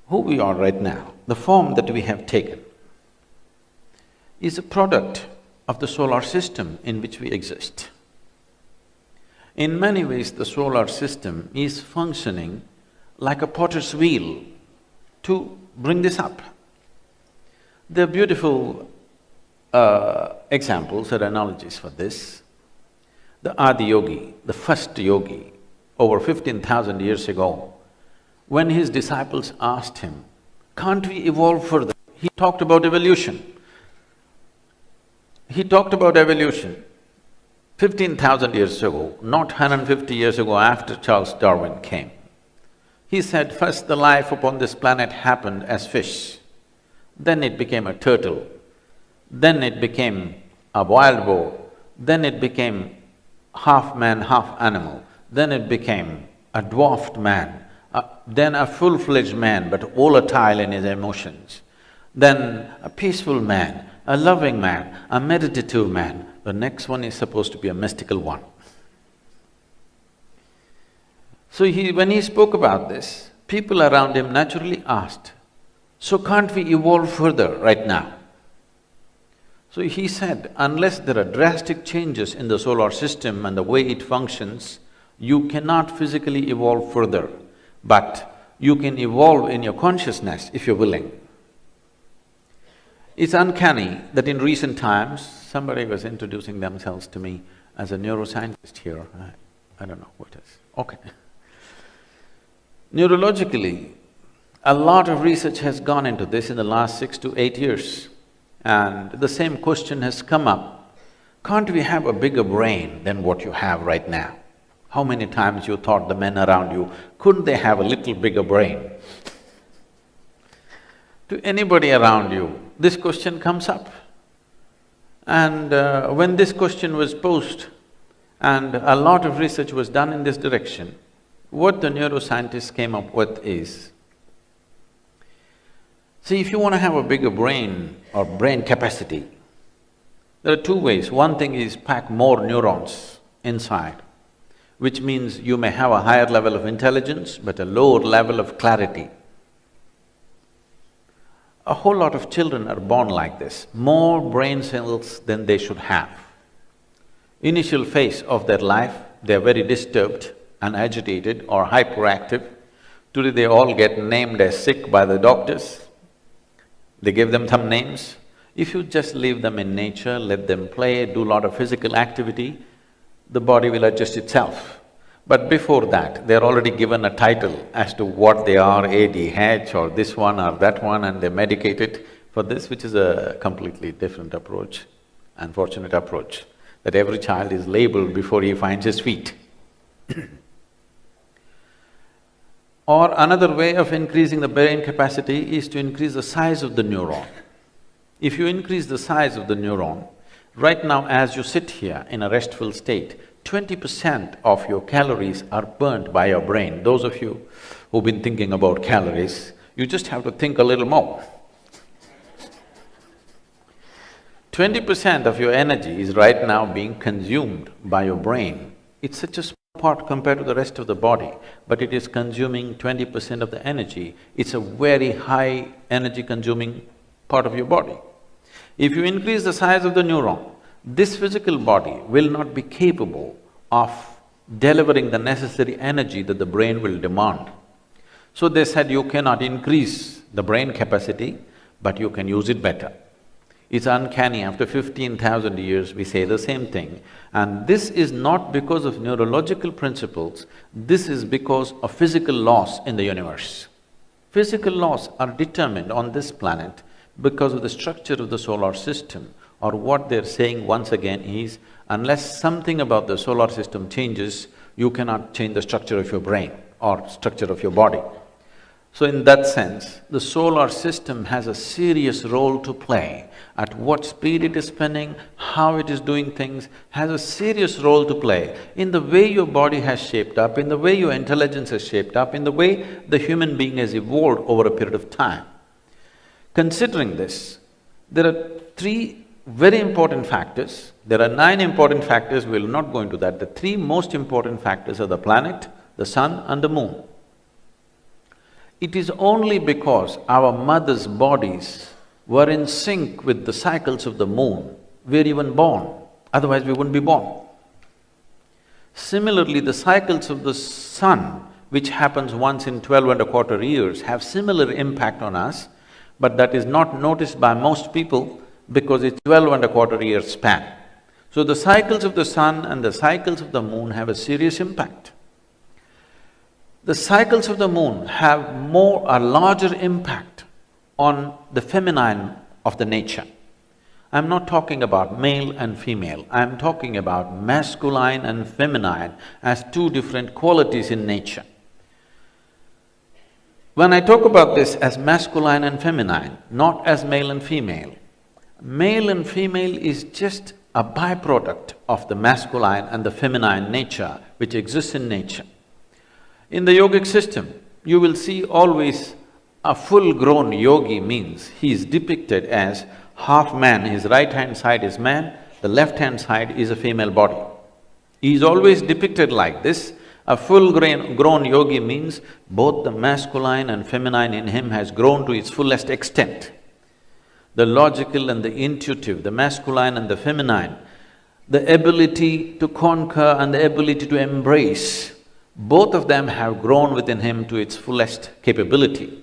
who we are right now, the form that we have taken, is a product of the solar system in which we exist. In many ways, the solar system is functioning like a potter's wheel to bring this up. There are beautiful examples or analogies for this. The Adi Yogi, the first yogi, over 15,000 years ago, when his disciples asked him, "Can't we evolve further?" He talked about evolution. He talked about evolution 15,000 years ago, not 150 years ago after Charles Darwin came. He said, first the life upon this planet happened as fish, then it became a turtle, then it became a wild boar, then it became half man, half animal, then it became a dwarfed man, then a full-fledged man but volatile in his emotions, then a peaceful man, a loving man, a meditative man. The next one is supposed to be a mystical one. So when he spoke about this, people around him naturally asked, "So can't we evolve further right now?" So he said, unless there are drastic changes in the solar system and the way it functions, you cannot physically evolve further, but you can evolve in your consciousness if you're willing. It's uncanny that in recent times, somebody was introducing themselves to me as a neuroscientist here. I don't know who it is. Okay. Neurologically, a lot of research has gone into this in the last 6 to 8 years, and the same question has come up. Can't we have a bigger brain than what you have right now? How many times you thought the men around you, couldn't they have a little bigger brain? To anybody around you, this question comes up. And when this question was posed and a lot of research was done in this direction, what the neuroscientists came up with is, see, if you want to have a bigger brain or brain capacity, there are two ways. One thing is pack more neurons inside, which means you may have a higher level of intelligence but a lower level of clarity. A whole lot of children are born like this, more brain cells than they should have. Initial phase of their life, they're very disturbed and agitated or hyperactive. Today they all get named as sick by the doctors. They give them some names. If you just leave them in nature, let them play, do a lot of physical activity, the body will adjust itself. But before that, they're already given a title as to what they are, ADH or this one or that one, and they're medicated for this, which is a completely different approach, unfortunate approach, that every child is labeled before he finds his feet. Or another way of increasing the brain capacity is to increase the size of the neuron. If you increase the size of the neuron, right now as you sit here in a restful state, 20% of your calories are burnt by your brain. Those of you who've been thinking about calories, you just have to think a little more. 20% of your energy is right now being consumed by your brain. It's such a small part compared to the rest of the body, but it is consuming 20% of the energy. It's a very high energy consuming part of your body. If you increase the size of the neuron, this physical body will not be capable of delivering the necessary energy that the brain will demand. So they said you cannot increase the brain capacity, but you can use it better. It's uncanny, after 15,000 years we say the same thing, and this is not because of neurological principles, this is because of physical laws in the universe. Physical laws are determined on this planet because of the structure of the solar system, or what they're saying once again is, unless something about the solar system changes, you cannot change the structure of your brain or structure of your body. So in that sense, the solar system has a serious role to play. At what speed it is spinning, how it is doing things, has a serious role to play in the way your body has shaped up, in the way your intelligence has shaped up, in the way the human being has evolved over a period of time. Considering this, there are three very important factors. There are 9 important factors, we'll not go into that. The 3 most important factors are the planet, the sun and the moon. It is only because our mothers' bodies were in sync with the cycles of the moon, we're even born, otherwise we wouldn't be born. Similarly, the cycles of the sun, which happens once in 12 and a quarter years, have similar impact on us, but that is not noticed by most people because it's 12 and a quarter year span. So the cycles of the sun and the cycles of the moon have a serious impact. The cycles of the moon have a larger impact on the feminine of the nature. I'm not talking about male and female, I'm talking about masculine and feminine as two different qualities in nature. When I talk about this as masculine and feminine, not as male and female is just a byproduct of the masculine and the feminine nature which exists in nature. In the yogic system, you will see always a full-grown yogi means he is depicted as half man, his right-hand side is man, the left-hand side is a female body. He is always depicted like this. A full-grown yogi means both the masculine and feminine in him has grown to its fullest extent. The logical and the intuitive, the masculine and the feminine, the ability to conquer and the ability to embrace, both of them have grown within him to its fullest capability.